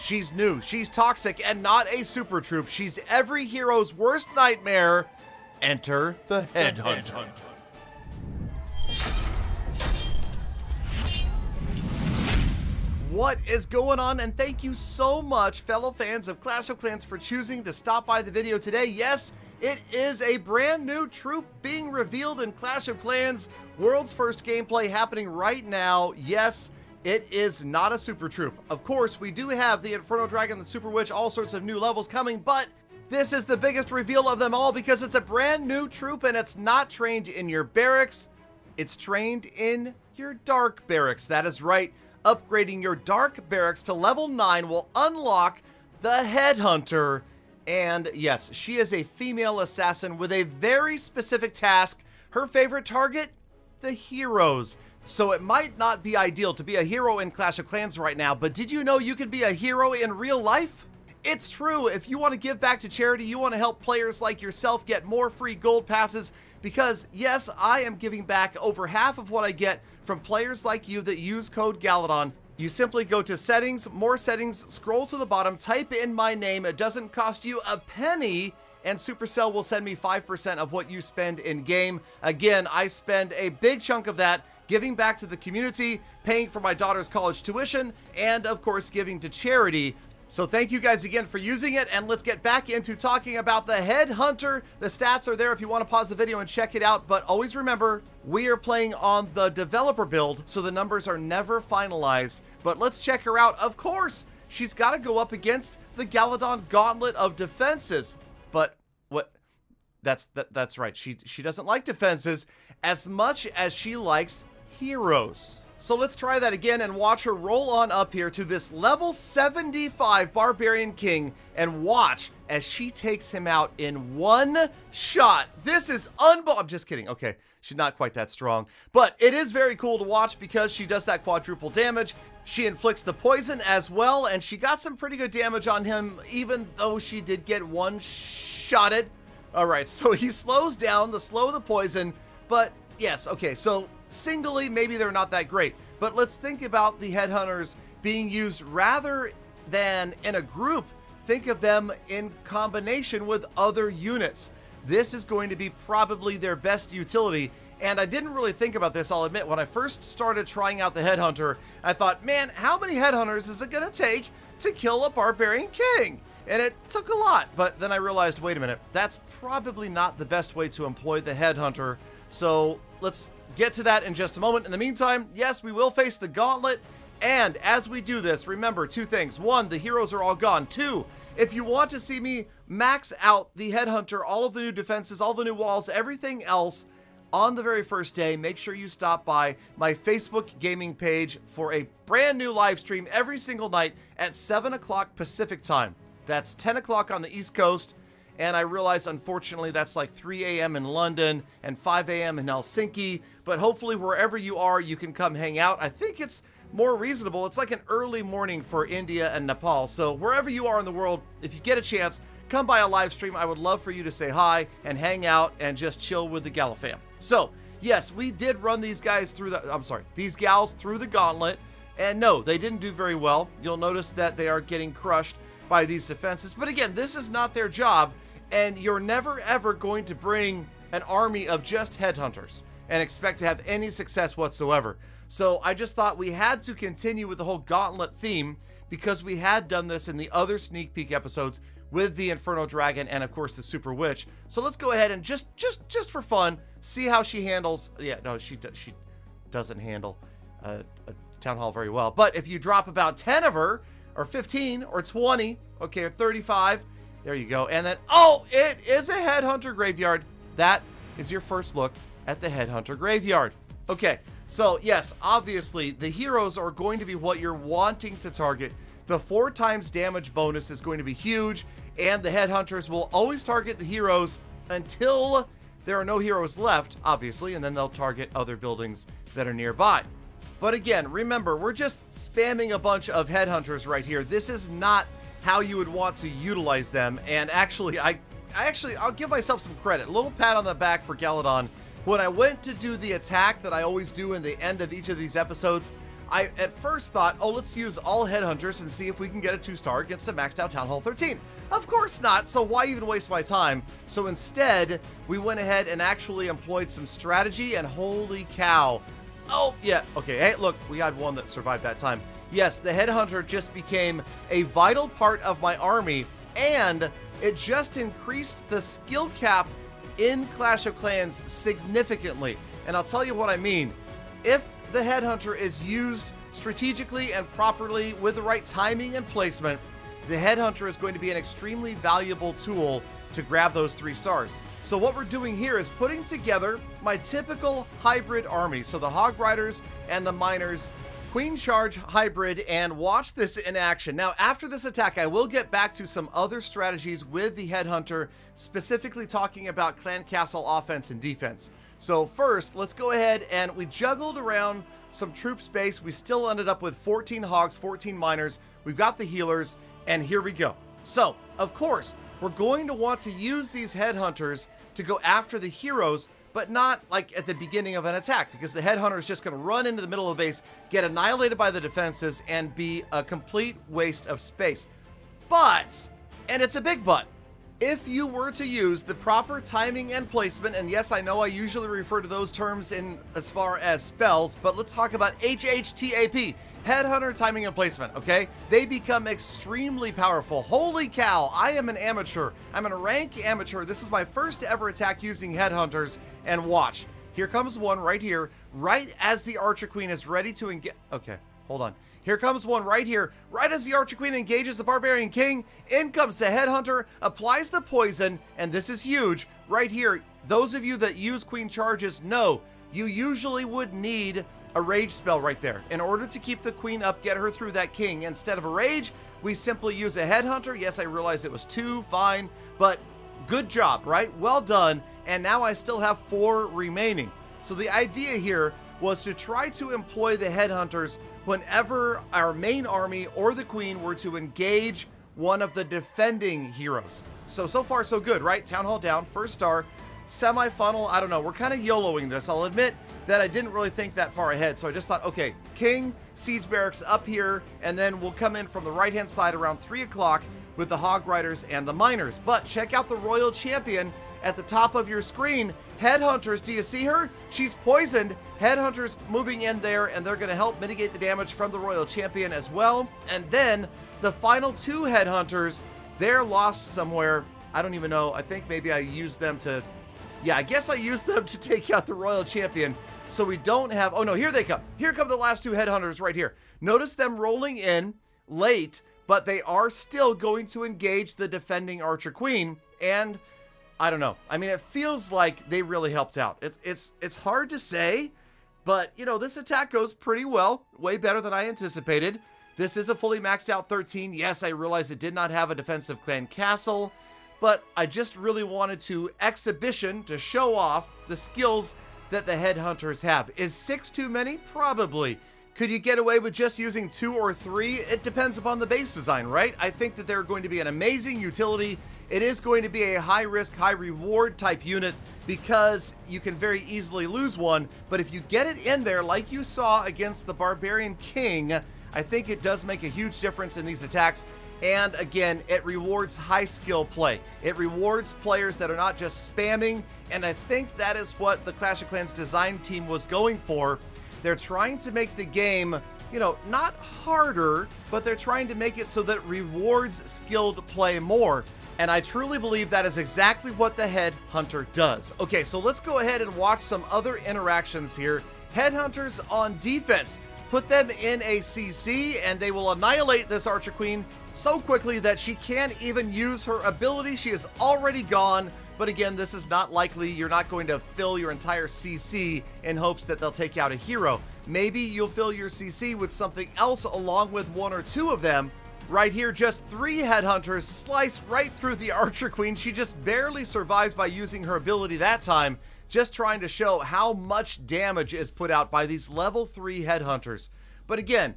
She's new, she's toxic, and not a super troop. She's every hero's worst nightmare. Enter the Headhunter. What is going on? And thank you so much, fellow fans of Clash of Clans, for choosing to stop by the video today. Yes, it is a brand new troop being revealed in Clash of Clans. World's first gameplay happening right now. Yes, it is not a super troop. Of course, we do have the Inferno Dragon, the Super Witch, all sorts of new levels coming, but this is the biggest reveal of them all because it's a brand new troop and it's not trained in your barracks. It's trained in your dark barracks. That is right. Upgrading your dark barracks to level 9 will unlock the Headhunter. And yes, she is a female assassin with a very specific task. Her favorite target? The heroes. So it might not be ideal to be a hero in Clash of Clans right now, but did you know you could be a hero in real life? It's true. If you want to give back to charity, you want to help players like yourself get more free gold passes, because yes, I am giving back over half of what I get from players like you that use code Galadon. You simply go to settings, more settings, scroll to the bottom, type in my name. It doesn't cost you a penny, and Supercell will send me 5% of what you spend in game. Again, I spend a big chunk of that giving back to the community, paying for my daughter's college tuition, and of course giving to charity. So thank you guys again for using it, and let's get back into talking about the Headhunter. The stats are there if you want to pause the video and check it out, but always remember, we are playing on the developer build, so the numbers are never finalized. But let's check her out. Of course, she's got to go up against the Galadon Gauntlet of Defenses. But what? That's right. She doesn't like defenses as much as she likes heroes. So let's try that again and watch her roll on up here to this level 75 Barbarian King and watch as she takes him out in one shot. This is unbelievable. I'm just kidding. Okay, she's not quite that strong, but it is very cool to watch because she does that quadruple damage. She inflicts the poison as well, and she got some pretty good damage on him, even though she did get one-shotted. All right, so he slows down to slow the poison, but yes, okay, so singly, maybe they're not that great, but let's think about the Headhunters being used rather than in a group. Think of them in combination with other units. This is going to be probably their best utility, and I didn't really think about this, I'll admit. When I first started trying out the Headhunter, I thought, man, how many Headhunters is it going to take to kill a Barbarian King? And it took a lot, but then I realized, wait a minute, that's probably not the best way to employ the Headhunter. So let's get to that in just a moment. In the meantime, yes, we will face the Gauntlet. And as we do this, remember two things. One, the heroes are all gone. Two, if you want to see me max out the Headhunter, all of the new defenses, all the new walls, everything else on the very first day, make sure you stop by my Facebook gaming page for a brand new live stream every single night at 7 o'clock Pacific time. That's 10 o'clock on the East Coast. And I realize, unfortunately, that's like 3 a.m. in London and 5 a.m. in Helsinki. But hopefully, wherever you are, you can come hang out. I think it's more reasonable. It's like an early morning for India and Nepal. So wherever you are in the world, if you get a chance, come by a live stream. I would love for you to say hi and hang out and just chill with the Gala fam. So, yes, we did run these guys through the, these gals through the gauntlet. And no, they didn't do very well. You'll notice that they are getting crushed by these defenses. But again, this is not their job. And you're never ever going to bring an army of just Headhunters and expect to have any success whatsoever. So I just thought we had to continue with the whole Gauntlet theme because we had done this in the other sneak peek episodes with the Inferno Dragon and of course the Super Witch. So let's go ahead and just for fun, see how she handles. Yeah, no, she doesn't handle a Town Hall very well. But if you drop about 10 of her, or 15, or 20, okay, or 35, there you go. And then, oh, it is a Headhunter graveyard. That is your first look at the Headhunter graveyard. Okay, so yes, obviously, the heroes are going to be what you're wanting to target. The 4 times damage bonus is going to be huge, and the Headhunters will always target the heroes until there are no heroes left, obviously, and then they'll target other buildings that are nearby. But again, remember, we're just spamming a bunch of Headhunters right here. This is not how you would want to utilize them. And actually, I'll give myself some credit. A little pat on the back for Galadon. When I went to do the attack that I always do in the end of each of these episodes, I at first thought, oh, let's use all headhunters and see if we can get a 2-star against a maxed out Town Hall 13. Of course not, so why even waste my time? So instead, we went ahead and actually employed some strategy, and holy cow. Oh, yeah, okay, hey, look, we had one that survived that time. Yes, the headhunter just became a vital part of my army, and it just increased the skill cap in Clash of Clans significantly. And I'll tell you what I mean. If the headhunter is used strategically and properly with the right timing and placement, the headhunter is going to be an extremely valuable tool to grab those 3 stars. So what we're doing here is putting together my typical hybrid army. So the Hog Riders and the Miners, Queen Charge hybrid, and watch this in action. Now, after this attack, I will get back to some other strategies with the headhunter, specifically talking about Clan Castle offense and defense. So first, let's go ahead, and we juggled around some troop space. We still ended up with 14 hogs, 14 miners. We've got the healers, and here we go. So, of course, we're going to want to use these headhunters to go after the heroes, but not like at the beginning of an attack, because the headhunter is just going to run into the middle of the base, get annihilated by the defenses, and be a complete waste of space. But, and it's a big but, if you were to use the proper timing and placement, and yes, I know I usually refer to those terms in as far as spells, but let's talk about HHTAP, headhunter timing and placement, okay? They become extremely powerful. Holy cow, I am an amateur. I'm a rank amateur. This is my first ever attack using headhunters, and watch. Here comes one right here, right as the Archer Queen is ready to engage. Okay, hold on. Here comes one right here, right as the Archer Queen engages the Barbarian King. In comes the Headhunter, applies the poison, and this is huge. Right here, those of you that use Queen Charges know, you usually would need a Rage spell right there. In order to keep the Queen up, get her through that King. Instead of a Rage, we simply use a Headhunter. Yes, I realize it was 2, fine, but good job, right? Well done, and now I still have 4 remaining. So the idea here was to try to employ the Headhunters whenever our main army or the Queen were to engage one of the defending heroes. So far so good, right? Town Hall down, 1st star, semi-funnel, I don't know, we're kind of YOLOing this. I'll admit that I didn't really think that far ahead, so I just thought, okay, King, Siege Barracks up here, and then we'll come in from the right-hand side around 3 o'clock with the Hog Riders and the Miners. But check out the Royal Champion at the top of your screen. Headhunters, do you see her? She's poisoned. Headhunters moving in there, and they're going to help mitigate the damage from the Royal Champion as well. And then the final 2 Headhunters, they're lost somewhere. I don't even know. I think maybe I used them to... Yeah, I guess I used them to take out the Royal Champion. So we don't have... Oh no, here they come. Here come the last 2 Headhunters right here. Notice them rolling in late, but they are still going to engage the defending Archer Queen. And I don't know. I mean, it feels like they really helped out. It's hard to say, but you know, this attack goes pretty well, way better than I anticipated. This is a fully maxed out 13. Yes, I realize it did not have a defensive clan castle, but I just really wanted to exhibition to show off the skills that the Headhunters have. Is 6 too many? Probably. Could you get away with just using 2 or 3? It depends upon the base design, right? I think that they're going to be an amazing utility. It is going to be a high risk, high reward type unit because you can very easily lose one. But if you get it in there like you saw against the Barbarian King, I think it does make a huge difference in these attacks. And again, it rewards high skill play. It rewards players that are not just spamming. And I think that is what the Clash of Clans design team was going for. They're trying to make the game, you know, not harder, but they're trying to make it so that it rewards skilled play more. And I truly believe that is exactly what the Headhunter does. Okay, so let's go ahead and watch some other interactions here. Headhunters on defense. Put them in a CC and they will annihilate this Archer Queen so quickly that she can't even use her ability. She is already gone. But again, this is not likely. You're not going to fill your entire CC in hopes that they'll take out a hero. Maybe you'll fill your CC with something else along with 1 or 2 of them. Right here, just 3 Headhunters slice right through the Archer Queen. She just barely survives by using her ability that time, just trying to show how much damage is put out by these level 3 Headhunters. But again,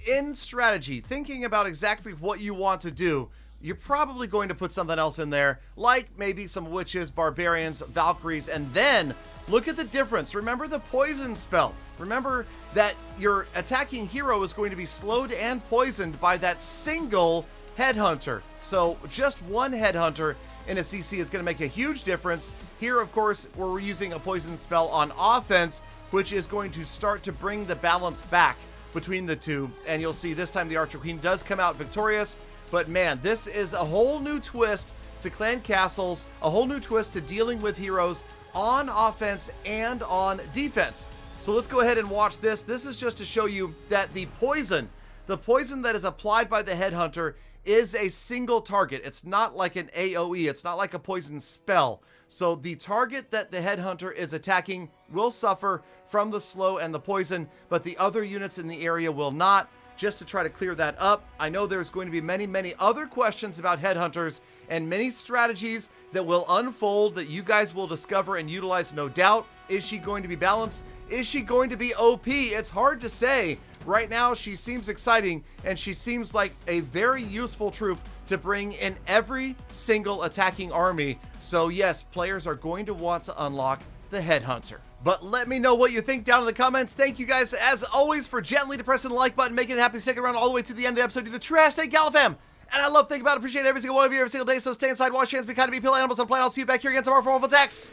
in strategy, thinking about exactly what you want to do, you're probably going to put something else in there, like maybe some witches, barbarians, valkyries, and then look at the difference. Remember the poison spell. Remember that your attacking hero is going to be slowed and poisoned by that single headhunter. So just one headhunter in a CC is going to make a huge difference. Here, of course, we're using a poison spell on offense, which is going to start to bring the balance back between the two. And you'll see this time the Archer Queen does come out victorious. But man, this is a whole new twist to Clan Castles, a whole new twist to dealing with heroes on offense and on defense. So let's go ahead and watch this. This is just to show you that the poison that is applied by the headhunter is a single target. It's not like an AoE. It's not like a poison spell. So the target that the headhunter is attacking will suffer from the slow and the poison, but the other units in the area will not. Just to try to clear that up, I know there's going to be many other questions about headhunters and many strategies that will unfold that you guys will discover and utilize, no doubt. Is she going to be balanced? Is she going to be OP? It's hard to say. Right now, she seems exciting, and she seems like a very useful troop to bring in every single attacking army. So yes, players are going to want to unlock the Headhunter. But let me know what you think down in the comments. Thank you guys, as always, for gently depressing the like button, making it happy, sticking around all the way to the end of the episode. Do the trash take Galifam. And I love, think about, appreciate every single one of you every single day. So stay inside, wash your hands, be kind, to be pill animals, and plan. I'll see you back here again tomorrow for more fun attacks.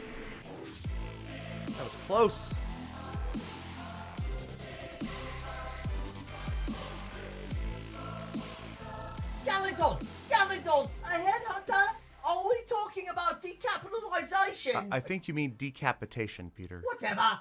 That was close. Gallagher, a headhunter? Are we talking about decapitalization? I think you mean decapitation, Peter. Whatever.